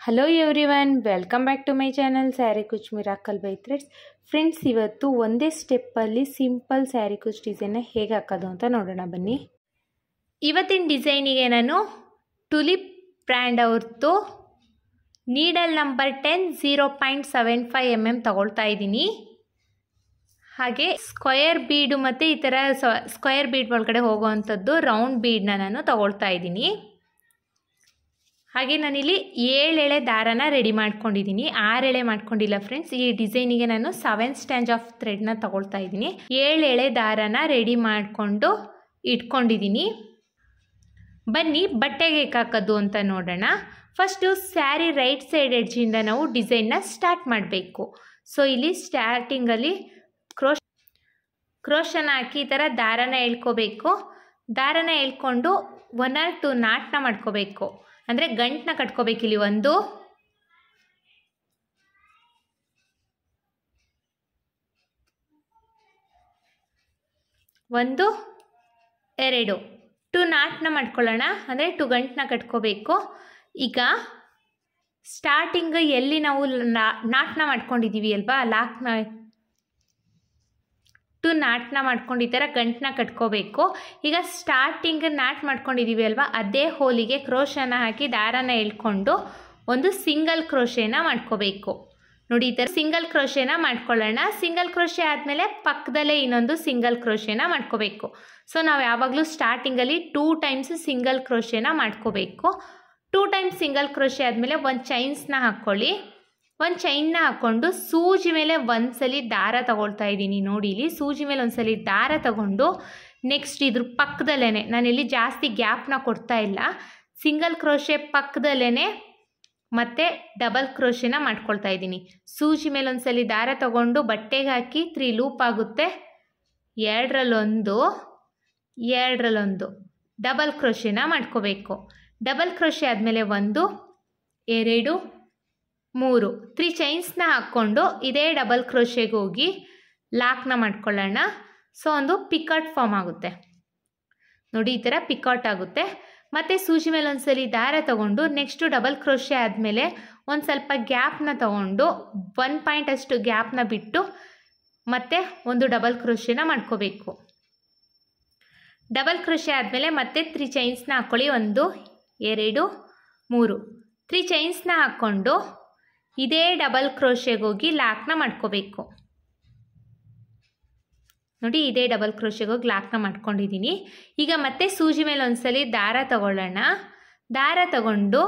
Hello everyone, welcome back to my channel sari ಕುಚ್ miracle by threads. Friends, ಇವತ್ತು ಒಂದೇ ಸ್ಟೆಪ್ಪಲ್ಲಿ simple sari ಕುಚ್ ಡಿಸೈನ್ನ ಹೇಗೆ ಹಾಕೋದು ಅಂತ ನೋಡೋಣ ಬನ್ನಿ. ಇವತ್ತಿನ ಡಿಸೈನಿಗೆ ನಾನು ಟುಲಿಪ್ ಬ್ರ್ಯಾಂಡ್ ಅವ್ರದ್ದು ನೀಡಲ್ ನಂಬರ್ 10 0.75 mm ತಗೊಳ್ತಾ ಇದ್ದೀನಿ. ಹಾಗೆ ಸ್ಕ್ವಯರ್ ಬೀಡು ಮತ್ತು ಈ ಥರ ಸ್ಕ್ವಯರ್ ಬೀಡ್ ಒಳಗಡೆ ಹೋಗುವಂಥದ್ದು ರೌಂಡ್ ಬೀಡನ್ನ ನಾನು ತಗೊಳ್ತಾ ಇದ್ದೀನಿ. ಹಾಗೆ ನಾನಿಲ್ಲಿ 7 ಎಳೆ ದಾರನ ರೆಡಿ ಮಾಡ್ಕೊಂಡಿದ್ದೀನಿ, 6 ಎಳೆ ಮಾಡ್ಕೊಂಡಿಲ್ಲ ಫ್ರೆಂಡ್ಸ್. ಈ ಡಿಸೈನಿಗೆ ನಾನು 7 ಸ್ಟ್ಯಾಂಡ್ ಆಫ್ ಥ್ರೆಡ್ನ ತಗೊಳ್ತಾ ಇದ್ದೀನಿ. 7 ಎಳೆ ದಾರನ ರೆಡಿ ಮಾಡಿಕೊಂಡು ಇಟ್ಕೊಂಡಿದ್ದೀನಿ. ಬನ್ನಿ ಬಟ್ಟೆಗೆ ಹೇಗೆ ಹಾಕೋದು ಅಂತ ನೋಡೋಣ. ಫಸ್ಟು ಸ್ಯಾರಿ ರೈಟ್ ಸೈಡ್ ಎಡ್ಜಿಂದ ನಾವು ಡಿಸೈನ್ನ ಸ್ಟಾರ್ಟ್ ಮಾಡಬೇಕು. ಸೊ ಇಲ್ಲಿ ಸ್ಟಾರ್ಟಿಂಗಲ್ಲಿ ಕ್ರೋಶನ ಹಾಕಿ ಈ ಥರ ದಾರನ ಎಳ್ಕೋಬೇಕು. ದಾರನ ಎಳ್ಕೊಂಡು 1 or 2 ನಾಟ್ನ ಮಾಡ್ಕೋಬೇಕು, ಅಂದರೆ ಗಂಟನ್ನ ಕಟ್ಕೋಬೇಕಿಲ್ಲಿ. 1 2 2 ನಾಟ್ನ ಮಾಡ್ಕೊಳ್ಳೋಣ, ಅಂದರೆ 2 ಗಂಟನ್ನ ಕಟ್ಕೋಬೇಕು. ಈಗ ಸ್ಟಾರ್ಟಿಂಗ್ ಎಲ್ಲಿ ನಾವು ನಾಟ್ನ ಮಾಡ್ಕೊಂಡಿದ್ದೀವಿ ಅಲ್ವಾ, ಲಾಕ್ನ 2 ನಾಟ್ನ ಮಾಡ್ಕೊಂಡು ಈ ಥರ ಗಂಟನ್ನ ಕಟ್ಕೋಬೇಕು. ಈಗ ಸ್ಟಾರ್ಟಿಂಗ್ ನಾಟ್ ಮಾಡ್ಕೊಂಡಿದ್ದೀವಿ ಅಲ್ವಾ, ಅದೇ ಹೋಲಿಗೆ ಕ್ರೋಶನ ಹಾಕಿ ದಾರನ ಎಳ್ಕೊಂಡು ಒಂದು ಸಿಂಗಲ್ ಕ್ರೋಶೆನ ಮಾಡ್ಕೋಬೇಕು. ನೋಡಿ, ಈ ಥರ ಸಿಂಗಲ್ ಕ್ರೋಶೆನ ಮಾಡ್ಕೊಳ್ಳೋಣ. ಸಿಂಗಲ್ ಕ್ರೋಶೆ ಆದಮೇಲೆ ಪಕ್ಕದಲ್ಲೇ ಇನ್ನೊಂದು ಸಿಂಗಲ್ ಕ್ರೋಶೆನ ಮಾಡ್ಕೋಬೇಕು. ಸೊ ನಾವು ಯಾವಾಗಲೂ ಸ್ಟಾರ್ಟಿಂಗಲ್ಲಿ 2 ಟೈಮ್ಸ್ ಸಿಂಗಲ್ ಕ್ರೋಶೆನ ಮಾಡ್ಕೋಬೇಕು. 2 ಟೈಮ್ಸ್ ಸಿಂಗಲ್ ಕ್ರೋಶೆ ಆದಮೇಲೆ ಒಂದು ಚೈನ್ಸ್ನ ಹಾಕ್ಕೊಳ್ಳಿ. ಒಂದು ಚೈನ್ನ ಹಾಕ್ಕೊಂಡು ಸೂಜಿ ಮೇಲೆ ಒಂದ್ಸಲಿ ದಾರ ತಗೊಳ್ತಾ ಇದ್ದೀನಿ. ನೋಡಿ, ಇಲ್ಲಿ ಸೂಜಿ ಮೇಲೆ ಒಂದ್ಸಲಿ ದಾರ ತಗೊಂಡು ನೆಕ್ಸ್ಟ್ ಇದ್ರ ಪಕ್ಕದಲ್ಲೇ, ನಾನಿಲ್ಲಿ ಜಾಸ್ತಿ ಗ್ಯಾಪ್ನ ಕೊಡ್ತಾ ಇಲ್ಲ, ಸಿಂಗಲ್ ಕ್ರೋಶೆ ಪಕ್ಕದಲ್ಲೇ ಮತ್ತೆ ಡಬಲ್ ಕ್ರೋಶೆನ ಮಾಡ್ಕೊಳ್ತಾ ಇದ್ದೀನಿ. ಸೂಜಿ ಮೇಲೆ ಒಂದ್ಸಲಿ ದಾರ ತಗೊಂಡು ಬಟ್ಟೆಗೆ ಹಾಕಿ 3 ಲೂಪ್ ಆಗುತ್ತೆ. 2ರಲ್ಲಿ 1 ಡಬಲ್ ಕ್ರೋಶೆನ ಮಾಡ್ಕೋಬೇಕು. ಡಬಲ್ ಕ್ರೋಶೆ ಆದಮೇಲೆ 1 2 3 3 ಚೈನ್ಸ್ನ ಹಾಕ್ಕೊಂಡು ಇದೇ ಡಬಲ್ ಕ್ರೋಶೆಗೆ ಹೋಗಿ ಲಾಕ್ನ ಮಾಡ್ಕೊಳ್ಳೋಣ. ಸೊ ಒಂದು ಪಿಕಾಟ್ ಫಾರ್ಮ್ ಆಗುತ್ತೆ. ನೋಡಿ, ಈ ಥರ ಪಿಕಾಟ್ ಆಗುತ್ತೆ. ಮತ್ತು ಸೂಜಿ ಮೇಲೆ ಒಂದ್ಸಲಿ ದಾರ ತಗೊಂಡು ನೆಕ್ಸ್ಟು ಡಬಲ್ ಕ್ರೋಶೆ ಆದಮೇಲೆ ಒಂದು ಸ್ವಲ್ಪ ಗ್ಯಾಪ್ನ ತಗೊಂಡು 1 ಪಾಯಿಂಟ್ ಅಷ್ಟು ಗ್ಯಾಪ್ನ ಬಿಟ್ಟು ಮತ್ತೆ ಒಂದು ಡಬಲ್ ಕ್ರೋಶೆನ ಮಾಡ್ಕೋಬೇಕು. ಡಬಲ್ ಕ್ರೋಶೆ ಆದಮೇಲೆ ಮತ್ತೆ 3 ಚೈನ್ಸ್ನ ಹಾಕ್ಕೊಳ್ಳಿ. 1 2 3 3 ಚೈನ್ಸ್ನ ಹಾಕ್ಕೊಂಡು ಇದೇ ಡಬಲ್ ಕ್ರೋಶೆಗೆ ಹೋಗಿ ಲಾಕ್ನ ಮಾಡ್ಕೋಬೇಕು. ನೋಡಿ, ಇದೇ ಡಬಲ್ ಕ್ರೋಶೆಗೆ ಹೋಗಿ ಲಾಕ್ನ ಮಾಡ್ಕೊಂಡಿದ್ದೀನಿ. ಈಗ ಮತ್ತೆ ಸೂಜಿ ಮೇಲೆ ಒಂದ್ಸಲಿ ದಾರ ತಗೊಳ್ಳೋಣ. ದಾರ ತಗೊಂಡು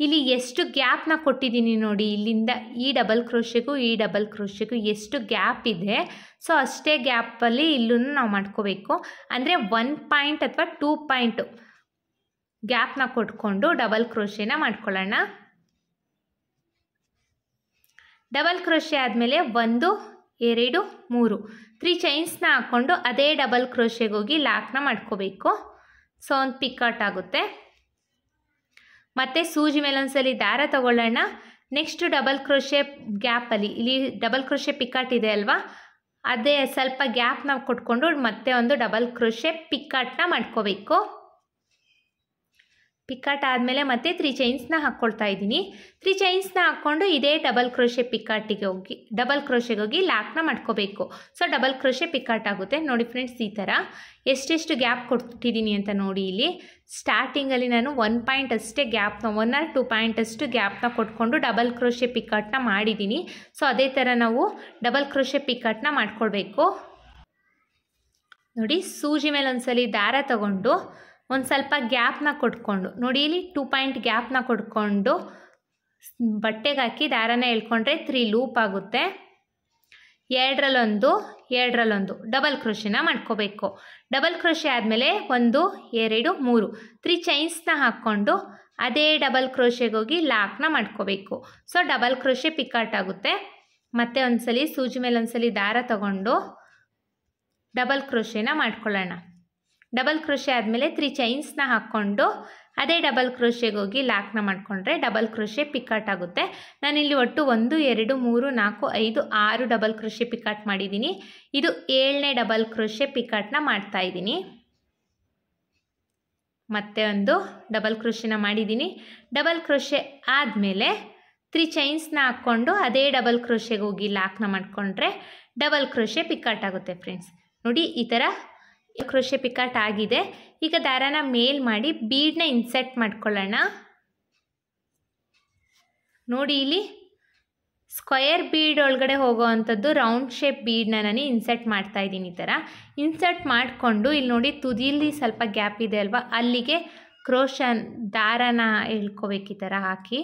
ಇಲ್ಲಿ ಎಷ್ಟು ಗ್ಯಾಪ್ನ ಕೊಟ್ಟಿದ್ದೀನಿ ನೋಡಿ, ಇಲ್ಲಿಂದ ಈ ಡಬಲ್ ಕ್ರೋಶೆಗೂ ಈ ಡಬಲ್ ಕ್ರೋಶೆಗೂ ಎಷ್ಟು ಗ್ಯಾಪ್ ಇದೆ, ಸೊ ಅಷ್ಟೇ ಗ್ಯಾಪಲ್ಲಿ ಇಲ್ಲೂ ನಾವು ಮಾಡ್ಕೋಬೇಕು. ಅಂದರೆ 1 ಪಾಯಿಂಟ್ ಅಥವಾ 2 ಪಾಯಿಂಟ್ ಗ್ಯಾಪ್ನ ಕೊಟ್ಕೊಂಡು ಡಬಲ್ ಕ್ರೋಶೆನ ಮಾಡ್ಕೊಳ್ಳೋಣ. ಡಬಲ್ ಕ್ರೋಶೆ ಆದಮೇಲೆ 1 2 3 3 ಚೈನ್ಸ್ನ ಹಾಕ್ಕೊಂಡು ಅದೇ ಡಬಲ್ ಕ್ರೋಶೆಗೆ ಹೋಗಿ ಲಾಕ್ನ ಮಾಡ್ಕೋಬೇಕು. ಸೊ ಒಂದು ಪಿಕಾಟ್ ಆಗುತ್ತೆ. ಮತ್ತು ಸೂಜಿ ಮೇಲೆ ಒಂದ್ಸಲಿ ದಾರ ತಗೊಳ್ಳೋಣ. ನೆಕ್ಸ್ಟು ಡಬಲ್ ಕ್ರೋಶೆ ಗ್ಯಾಪಲ್ಲಿ, ಇಲ್ಲಿ ಡಬಲ್ ಕ್ರೋಶೆ ಪಿಕಾಟ್ ಇದೆ ಅಲ್ವಾ, ಅದೇ ಸ್ವಲ್ಪ ಗ್ಯಾಪ್ನ ಕೊಟ್ಕೊಂಡು ಮತ್ತೆ ಒಂದು ಡಬಲ್ ಕ್ರೋಶೆ ಪಿಕಾಟ್ನ ಮಾಡ್ಕೋಬೇಕು. ಪಿಕಾಟ್ ಆದಮೇಲೆ ಮತ್ತೆ 3 ಚೈನ್ಸ್ನ ಹಾಕ್ಕೊಳ್ತಾ ಇದ್ದೀನಿ. 3 ಚೈನ್ಸ್ನ ಹಾಕ್ಕೊಂಡು ಇದೇ ಡಬಲ್ ಕ್ರೋಶೆ ಪಿಕಾಟಿಗೆ ಹೋಗಿ ಡಬಲ್ ಕ್ರೋಶೆಗೆ ಹೋಗಿ ಲಾಕ್ನ ಮಾಡ್ಕೋಬೇಕು. ಸೊ ಡಬಲ್ ಕ್ರೋಶೆ ಪಿಕಾಟ್ ಆಗುತ್ತೆ. ನೋಡಿ ಫ್ರೆಂಡ್ಸ್, ಈ ಥರ ಎಷ್ಟೆಷ್ಟು ಗ್ಯಾಪ್ ಕೊಟ್ಟಿದ್ದೀನಿ ಅಂತ ನೋಡಿ. ಇಲ್ಲಿ ಸ್ಟಾರ್ಟಿಂಗಲ್ಲಿ ನಾನು 1 ಪಾಯಿಂಟ್ ಅಷ್ಟೇ ಗ್ಯಾಪ್ನ, 1 or 2 ಪಾಯಿಂಟ್ ಅಷ್ಟು ಗ್ಯಾಪ್ನ ಕೊಟ್ಕೊಂಡು ಡಬಲ್ ಕ್ರೋಶೆ ಪಿಕಾಟ್ನ ಮಾಡಿದ್ದೀನಿ. ಸೊ ಅದೇ ಥರ ನಾವು ಡಬಲ್ ಕ್ರೋಶೆ ಪಿಕಾಟ್ನ ಮಾಡ್ಕೊಳ್ಬೇಕು. ನೋಡಿ, ಸೂಜಿ ಮೇಲೆ ಒಂದ್ಸಲಿ ದಾರ ತಗೊಂಡು ಒಂದು ಸ್ವಲ್ಪ ಗ್ಯಾಪ್ನ ಕೊಟ್ಕೊಂಡು, ನೋಡಿ ಇಲ್ಲಿ 2 ಪಾಯಿಂಟ್ ಗ್ಯಾಪ್ನ ಕೊಟ್ಕೊಂಡು ಬಟ್ಟೆಗೆ ಹಾಕಿ ದಾರನ ಎಳ್ಕೊಂಡ್ರೆ 3 ಲೂಪ್ ಆಗುತ್ತೆ. 2ರಲ್ಲಿ 1 ಡಬಲ್ ಕ್ರೋಶೆನ ಮಾಡ್ಕೋಬೇಕು. ಡಬಲ್ ಕ್ರೋಶೆ ಆದಮೇಲೆ 1 2 3 3 ಚೈನ್ಸ್ನ ಹಾಕ್ಕೊಂಡು ಅದೇ ಡಬಲ್ ಕ್ರೋಶೆಗೆ ಹೋಗಿ ಲಾಕ್ನ ಮಾಡ್ಕೋಬೇಕು. ಸೊ ಡಬಲ್ ಕ್ರೋಶೆ ಪಿಕಾಟ್ ಆಗುತ್ತೆ. ಮತ್ತೆ ಒಂದ್ಸಲಿ ಸೂಜಿ ಮೇಲೆ ಒಂದ್ಸಲಿ ದಾರ ತಗೊಂಡು ಡಬಲ್ ಕ್ರೋಶೆನ ಮಾಡ್ಕೊಳ್ಳೋಣ. ಡಬಲ್ ಕ್ರೋಶೆ ಆದಮೇಲೆ 3 ಚೈನ್ಸ್ನ ಹಾಕ್ಕೊಂಡು ಅದೇ ಡಬಲ್ ಕ್ರೋಶೆಗೆ ಹೋಗಿ ಲಾಕ್ನ ಮಾಡಿಕೊಂಡ್ರೆ ಡಬಲ್ ಕ್ರೋಶೆ ಪಿಕಾಟ್ ಆಗುತ್ತೆ. ನಾನಿಲ್ಲಿ ಒಟ್ಟು 1 2 3 4 5 6 ಡಬಲ್ ಕ್ರೋಶೆ ಪಿಕಾಟ್ ಮಾಡಿದ್ದೀನಿ. ಇದು 7ನೇ ಡಬಲ್ ಕ್ರೋಶೆ ಪಿಕಾಟ್ನ ಮಾಡ್ತಾಯಿದ್ದೀನಿ. ಮತ್ತೆ ಒಂದು ಡಬಲ್ ಕ್ರೋಶೆನ ಮಾಡಿದ್ದೀನಿ. ಡಬಲ್ ಕ್ರೋಶೆ ಆದಮೇಲೆ 3 ಚೈನ್ಸ್ನ ಹಾಕ್ಕೊಂಡು ಅದೇ ಡಬಲ್ ಕ್ರೋಶೆಗೆ ಹೋಗಿ ಲಾಕ್ನ ಮಾಡಿಕೊಂಡ್ರೆ ಡಬಲ್ ಕ್ರೋಶೆ ಪಿಕಾಟ್ ಆಗುತ್ತೆ ಫ್ರೆಂಡ್ಸ್. ನೋಡಿ ಈ ಥರ ಕ್ರೋಶೆ ಪಿಕಾಟ್ ಆಗಿದೆ. ಈಗ ದಾರಾನ ಮೇಲ್ ಮಾಡಿ ಬೀಡನ್ನ ಇನ್ಸರ್ಟ್ ಮಾಡ್ಕೊಳ್ಳೋಣ. ನೋಡಿ ಇಲ್ಲಿ ಸ್ಕ್ವಯರ್ ಬೀಡ್ ಒಳಗಡೆ ಹೋಗೋ ಅಂಥದ್ದು ರೌಂಡ್ ಶೇಪ್ ಬೀಡನ್ನ ನಾನು ಇನ್ಸರ್ಟ್ ಮಾಡ್ತಾ ಇದ್ದೀನಿ. ಈ ಥರ ಇನ್ಸರ್ಟ್ ಮಾಡಿಕೊಂಡು ಇಲ್ಲಿ ನೋಡಿ ತುದಿಯಲ್ಲಿ ಸ್ವಲ್ಪ ಗ್ಯಾಪ್ ಇದೆ ಅಲ್ವಾ, ಅಲ್ಲಿಗೆ ದಾರಾನ ಎಳ್ಕೋಬೇಕು. ಈ ಥರ ಹಾಕಿ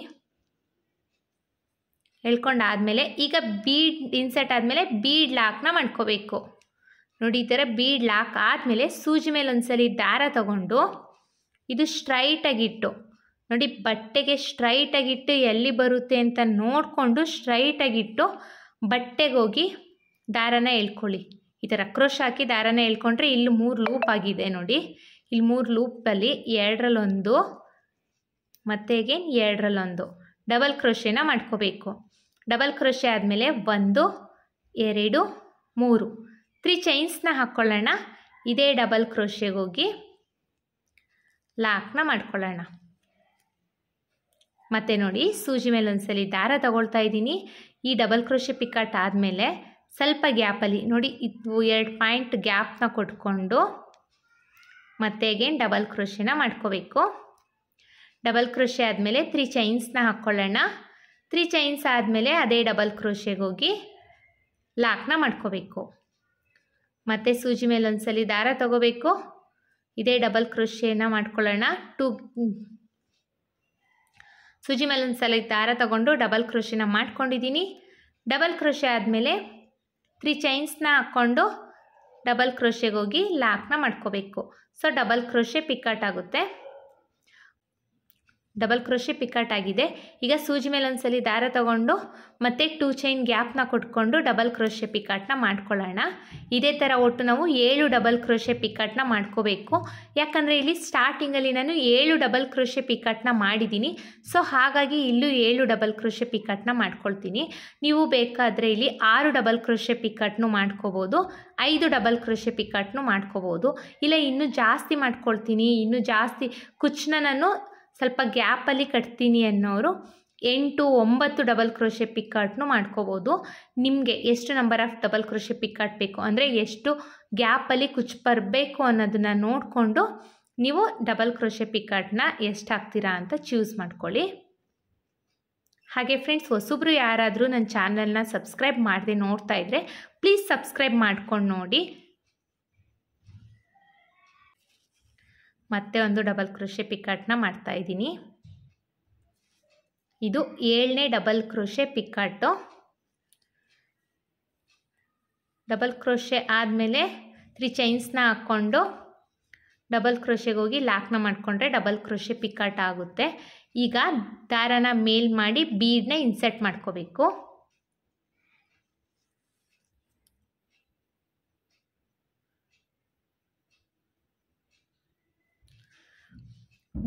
ಎಳ್ಕೊಂಡಾದಮೇಲೆ ಈಗ ಬೀಡ್ ಇನ್ಸರ್ಟ್ ಆದಮೇಲೆ ಬೀಡ್ ಲಾಕ್ನ ಮಾಡ್ಕೋಬೇಕು. ನೋಡಿ ಈ ಥರ ಬೀಡ್ ಲಾಕ್ ಆದಮೇಲೆ ಸೂಜಿ ಮೇಲೆ ಒಂದ್ಸಲಿ ದಾರ ತಗೊಂಡು ಇದು ಸ್ಟ್ರೈಟಾಗಿಟ್ಟು ನೋಡಿ ಬಟ್ಟೆಗೆ ಸ್ಟ್ರೈಟಾಗಿಟ್ಟು ಎಲ್ಲಿ ಬರುತ್ತೆ ಅಂತ ನೋಡಿಕೊಂಡು ಸ್ಟ್ರೈಟಾಗಿಟ್ಟು ಬಟ್ಟೆಗೆ ಹೋಗಿ ದಾರಾನ ಎಳ್ಕೊಳ್ಳಿ. ಈ ಥರ ಕ್ರೋಶ್ ಹಾಕಿ ದಾರಾನ ಎಳ್ಕೊಂಡ್ರೆ ಇಲ್ಲಿ 3 ಲೂಪ್ ಆಗಿದೆ ನೋಡಿ. ಇಲ್ಲಿ 3 ಲೂಪಲ್ಲಿ 2ರಲ್ಲಿ1 ಮತ್ತು ಅಗೇನ್ 2ರಲ್ಲಿ1 ಡಬಲ್ ಕ್ರೋಶೆನ ಮಾಡ್ಕೋಬೇಕು. ಡಬಲ್ ಕ್ರೋಶೆ ಆದಮೇಲೆ 1 2 3 3 ಚೈನ್ಸ್ನ ಹಾಕ್ಕೊಳ್ಳೋಣ. ಇದೇ ಡಬಲ್ ಕ್ರೋಶೆಗೆ ಹೋಗಿ ಲಾಕ್ನ ಮಾಡ್ಕೊಳ್ಳೋಣ. ಮತ್ತು ನೋಡಿ ಸೂಜಿ ಮೇಲೆ ಒಂದ್ಸಲಿ ದಾರ ತಗೊಳ್ತಾ ಇದ್ದೀನಿ. ಈ ಡಬಲ್ ಕ್ರೋಶೆ ಪಿಕಾಟ್ ಆದಮೇಲೆ ಸ್ವಲ್ಪ ಗ್ಯಾಪಲ್ಲಿ ನೋಡಿ ಇದು 2 ಪಾಯಿಂಟ್ ಗ್ಯಾಪ್ನ ಕೊಟ್ಕೊಂಡು ಮತ್ತೆ ಅಗೇನ್ ಡಬಲ್ ಕ್ರೋಶೆನ ಮಾಡ್ಕೋಬೇಕು. ಡಬಲ್ ಕ್ರೋಶೆ ಆದಮೇಲೆ 3 ಚೈನ್ಸ್ನ ಹಾಕ್ಕೊಳ್ಳೋಣ. 3 ಚೈನ್ಸ್ ಆದಮೇಲೆ ಅದೇ ಡಬಲ್ ಕ್ರೋಶೆಗೆ ಹೋಗಿ ಲಾಕ್ನ ಮಾಡ್ಕೋಬೇಕು. ಮತ್ತು ಸೂಜಿ ಮೇಲೆ ಒಂದ್ಸಲಿ ದಾರ ತಗೋಬೇಕು. ಇದೇ ಡಬಲ್ ಕ್ರೋಶೆನ ಮಾಡ್ಕೊಳ್ಳೋಣ. ಸೂಜಿ ಮೇಲೆ ಒಂದ್ಸಲ ದಾರ ತಗೊಂಡು ಡಬಲ್ ಕ್ರೋಶೆನ ಮಾಡ್ಕೊಂಡಿದ್ದೀನಿ. ಡಬಲ್ ಕ್ರೋಶೆ ಆದಮೇಲೆ 3 ಚೈನ್ಸ್ನ ಹಾಕ್ಕೊಂಡು ಡಬಲ್ ಕ್ರೋಶೆಗೆ ಹೋಗಿ ಲಾಕ್ನ ಮಾಡ್ಕೋಬೇಕು. ಸೊ ಡಬಲ್ ಕ್ರೋಶೆ ಪಿಕಾಟ್ ಆಗುತ್ತೆ. ಡಬಲ್ ಕ್ರೋಶೆ ಪಿಕಾಟ್ ಆಗಿದೆ. ಈಗ ಸೂಜಿ ಮೇಲೆ ಒಂದ್ಸಲಿ ದಾರ ತಗೊಂಡು ಮತ್ತೆ 2 ಚೈನ್ ಗ್ಯಾಪ್ನ ಕೊಟ್ಕೊಂಡು ಡಬಲ್ ಕ್ರೋಶೆ ಪಿಕಾಟ್ನ ಮಾಡ್ಕೊಳ್ಳೋಣ. ಇದೇ ಥರ ಒಟ್ಟು ನಾವು 7 ಡಬಲ್ ಕ್ರೋಶೆ ಪಿಕಾಟ್ನ ಮಾಡ್ಕೋಬೇಕು. ಯಾಕಂದರೆ ಇಲ್ಲಿ ಸ್ಟಾರ್ಟಿಂಗಲ್ಲಿ ನಾನು 7 ಡಬಲ್ ಕ್ರೋಶೆ ಪಿಕಾಟ್ನ ಮಾಡಿದ್ದೀನಿ. ಸೊ ಹಾಗಾಗಿ ಇಲ್ಲೂ 7 ಡಬಲ್ ಕ್ರೋಶೆ ಪಿಕಾಟ್ನ ಮಾಡ್ಕೊಳ್ತೀನಿ. ನೀವು ಬೇಕಾದರೆ ಇಲ್ಲಿ 6 ಡಬಲ್ ಕ್ರೋಶೆ ಪಿಕಾಟ್ನು ಮಾಡ್ಕೋಬೋದು, 5 ಡಬಲ್ ಕ್ರೋಶೆ ಪಿಕಾಟ್ನು ಮಾಡ್ಕೋಬೋದು. ಇಲ್ಲ ಇನ್ನೂ ಜಾಸ್ತಿ ಮಾಡ್ಕೊಳ್ತೀನಿ, ಇನ್ನೂ ಜಾಸ್ತಿ ಕುಚ್ಚನ್ನ ನಾನು ಸ್ವಲ್ಪ ಗ್ಯಾಪಲ್ಲಿ ಕಟ್ತೀನಿ ಅನ್ನೋರು 8 9 ಡಬಲ್ ಕ್ರೋಶೆ ಪಿಕಾಟ್ನು ಮಾಡ್ಕೋಬೋದು. ನಿಮಗೆ ಎಷ್ಟು number of double crochet picot ಬೇಕು ಅಂದರೆ ಎಷ್ಟು ಗ್ಯಾಪಲ್ಲಿ ಕುಚ್ಚು ಬರಬೇಕು ಅನ್ನೋದನ್ನು ನೋಡಿಕೊಂಡು ನೀವು ಡಬಲ್ ಕ್ರೋಶೆ ಪಿಕಾಟ್ನ ಎಷ್ಟು ಹಾಕ್ತೀರಾ ಅಂತ ಚೂಸ್ ಮಾಡ್ಕೊಳ್ಳಿ. ಹಾಗೆ ಫ್ರೆಂಡ್ಸ್, ಹೊಸಬ್ರು ಯಾರಾದರೂ ನನ್ನ ಚಾನಲ್ನ ಸಬ್ಸ್ಕ್ರೈಬ್ ಮಾಡದೆ ನೋಡ್ತಾ ಇದ್ದರೆ ಪ್ಲೀಸ್ ಸಬ್ಸ್ಕ್ರೈಬ್ ಮಾಡ್ಕೊಂಡು ನೋಡಿ. ಮತ್ತೆ ಒಂದು ಡಬಲ್ ಕ್ರೋಶೆ ಪಿಕಾಟ್ನ ಮಾಡ್ತಾ ಇದ್ದೀನಿ. ಇದು 7ನೇ ಡಬಲ್ ಕ್ರೋಶೆ ಪಿಕಾಟು. ಡಬಲ್ ಕ್ರೋಶೆ ಆದಮೇಲೆ 3 ಚೈನ್ಸ್ನ ಹಾಕ್ಕೊಂಡು ಡಬಲ್ ಕ್ರೋಶೆಗೆ ಹೋಗಿ ಲಾಕ್ನ ಮಾಡಿಕೊಂಡ್ರೆ ಡಬಲ್ ಕ್ರೋಶೆ ಪಿಕಾಟ್ ಆಗುತ್ತೆ. ಈಗ ದಾರಾನ ಮೇಲ್ ಮಾಡಿ ಬೀಡನ್ನ ಇನ್ಸರ್ಟ್ ಮಾಡ್ಕೋಬೇಕು.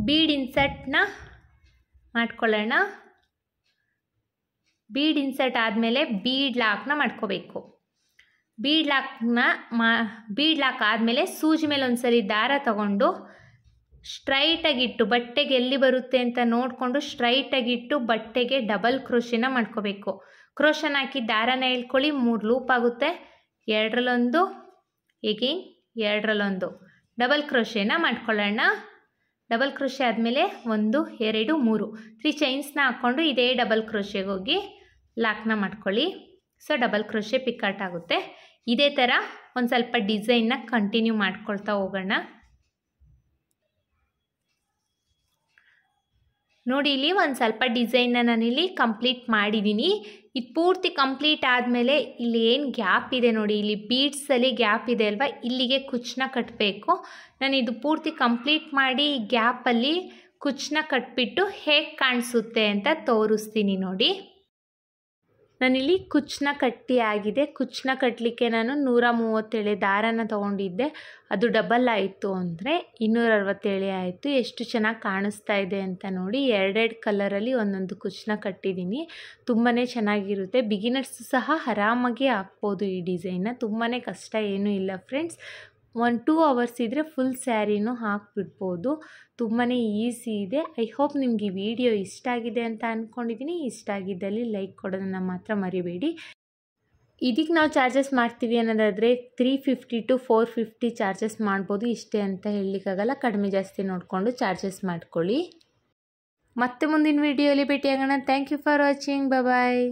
ಬೀಡ್ ಇನ್ಸರ್ಟ್ನ ಮಾಡ್ಕೊಳ್ಳೋಣ. ಬೀಡ್ ಇನ್ಸರ್ಟ್ ಆದಮೇಲೆ ಬೀಡ್ ಲಾಕ್ನ ಮಾಡ್ಕೋಬೇಕು. ಬೀಡ್ ಲಾಕ್ ಆದಮೇಲೆ ಸೂಜಿ ಮೇಲೆ ಒಂದ್ಸಲಿ ದಾರ ತಗೊಂಡು ಸ್ಟ್ರೈಟಾಗಿಟ್ಟು ಬಟ್ಟೆಗೆ ಎಲ್ಲಿ ಬರುತ್ತೆ ಅಂತ ನೋಡಿಕೊಂಡು ಸ್ಟ್ರೈಟಾಗಿಟ್ಟು ಬಟ್ಟೆಗೆ ಡಬಲ್ ಕ್ರೋಶೆನ ಮಾಡ್ಕೋಬೇಕು. ಕ್ರೋಶನ ಹಾಕಿ ದಾರಾನ ಎಳ್ಕೊಳ್ಳಿ. 3 ಲೂಪ್ ಆಗುತ್ತೆ. 2ರಲ್ಲಿ1 ಎಗೇನ್ 2ರಲ್ಲಿ1 ಡಬಲ್ ಕ್ರೋಶೆನ ಮಾಡ್ಕೊಳ್ಳೋಣ. ಡಬಲ್ ಕ್ರೋಶೆ ಆದಮೇಲೆ 1 2 3 3 ಚೈನ್ಸ್ನ ಹಾಕ್ಕೊಂಡು ಇದೇ ಡಬಲ್ ಕ್ರೋಶೆಗೆ ಹೋಗಿ ಲಾಕ್ನ ಮಾಡ್ಕೊಳ್ಳಿ. ಸೊ ಡಬಲ್ ಕ್ರೋಶೆ ಪಿಕಾಟ್ ಆಗುತ್ತೆ. ಇದೇ ಥರ ಒಂದು ಸ್ವಲ್ಪ ಡಿಸೈನ್ನ ಕಂಟಿನ್ಯೂ ಮಾಡ್ಕೊಳ್ತಾ ಹೋಗೋಣ. ನೋಡಿ ಇಲ್ಲಿ ಒಂದು ಸ್ವಲ್ಪ ಡಿಸೈನ್ನ ನಾನಿಲ್ಲಿ ಕಂಪ್ಲೀಟ್ ಮಾಡಿದ್ದೀನಿ. ಇದು ಪೂರ್ತಿ ಕಂಪ್ಲೀಟ್ ಆದಮೇಲೆ ಇಲ್ಲಿ ಏನು ಗ್ಯಾಪ್ ಇದೆ ನೋಡಿ, ಇಲ್ಲಿ ಬೀಡ್ಸಲ್ಲಿ ಗ್ಯಾಪ್ ಇದೆ ಅಲ್ವಾ, ಇಲ್ಲಿಗೆ ಕುಚ್ಚನ್ನ ಕಟ್ಟಬೇಕು. ನಾನು ಇದು ಪೂರ್ತಿ ಕಂಪ್ಲೀಟ್ ಮಾಡಿ ಗ್ಯಾಪಲ್ಲಿ ಕುಚ್ಚನ್ನ ಕಟ್ಬಿಟ್ಟು ಹೇಗೆ ಕಾಣಿಸುತ್ತೆ ಅಂತ ತೋರಿಸ್ತೀನಿ ನೋಡಿ. ನಾನಿಲ್ಲಿ ಕುಚ್ಚನ್ನ ಕಟ್ಟಿ ಆಗಿದೆ. ಕುಚ್ಚನ್ನ ಕಟ್ಟಲಿಕ್ಕೆ ನಾನು 137 ದಾರನ ತೊಗೊಂಡಿದ್ದೆ. ಅದು ಡಬಲ್ ಆಯಿತು ಅಂದರೆ 267 ಆಯಿತು. ಎಷ್ಟು ಚೆನ್ನಾಗಿ ಕಾಣಿಸ್ತಾ ಇದೆ ಅಂತ ನೋಡಿ. 2 ಕಲರಲ್ಲಿ ಒಂದೊಂದು ಕುಚ್ಚನ್ನ ಕಟ್ಟಿದ್ದೀನಿ. ತುಂಬಾ ಚೆನ್ನಾಗಿರುತ್ತೆ. ಬಿಗಿನರ್ಸ್ ಸಹ ಆರಾಮಾಗಿ ಹಾಕ್ಬೋದು ಈ ಡಿಸೈನ್ನ. ತುಂಬಾ ಕಷ್ಟ ಏನೂ ಇಲ್ಲ ಫ್ರೆಂಡ್ಸ್. 2 ಅವರ್ಸ್ ಇದ್ದರೆ ಫುಲ್ ಸ್ಯಾರಿನೂ ಹಾಕಿಬಿಡ್ಬೋದು. ತುಂಬಾ ಈಸಿ ಇದೆ. ಐ ಹೋಪ್ ನಿಮ್ಗೆ ಈ ವಿಡಿಯೋ ಇಷ್ಟ ಆಗಿದೆ ಅಂತ ಅಂದ್ಕೊಂಡಿದ್ದೀನಿ. ಇಷ್ಟ ಆಗಿದ್ದಲ್ಲಿ ಲೈಕ್ ಕೊಡೋದನ್ನು ಮಾತ್ರ ಮರಿಬೇಡಿ. ಇದಕ್ಕೆ ನಾವು ಚಾರ್ಜಸ್ ಮಾಡ್ತೀವಿ ಅನ್ನೋದಾದರೆ 350 to 450 ಚಾರ್ಜಸ್ ಮಾಡ್ಬೋದು. ಇಷ್ಟೇ ಅಂತ ಹೇಳಲಿಕ್ಕಾಗಲ್ಲ, ಕಡಿಮೆ ಜಾಸ್ತಿ ನೋಡಿಕೊಂಡು ಚಾರ್ಜಸ್ ಮಾಡ್ಕೊಳ್ಳಿ. ಮತ್ತೆ ಮುಂದಿನ ವಿಡಿಯೋಲಿ ಭೇಟಿಯಾಗೋಣ. Thank you for watching. Bye.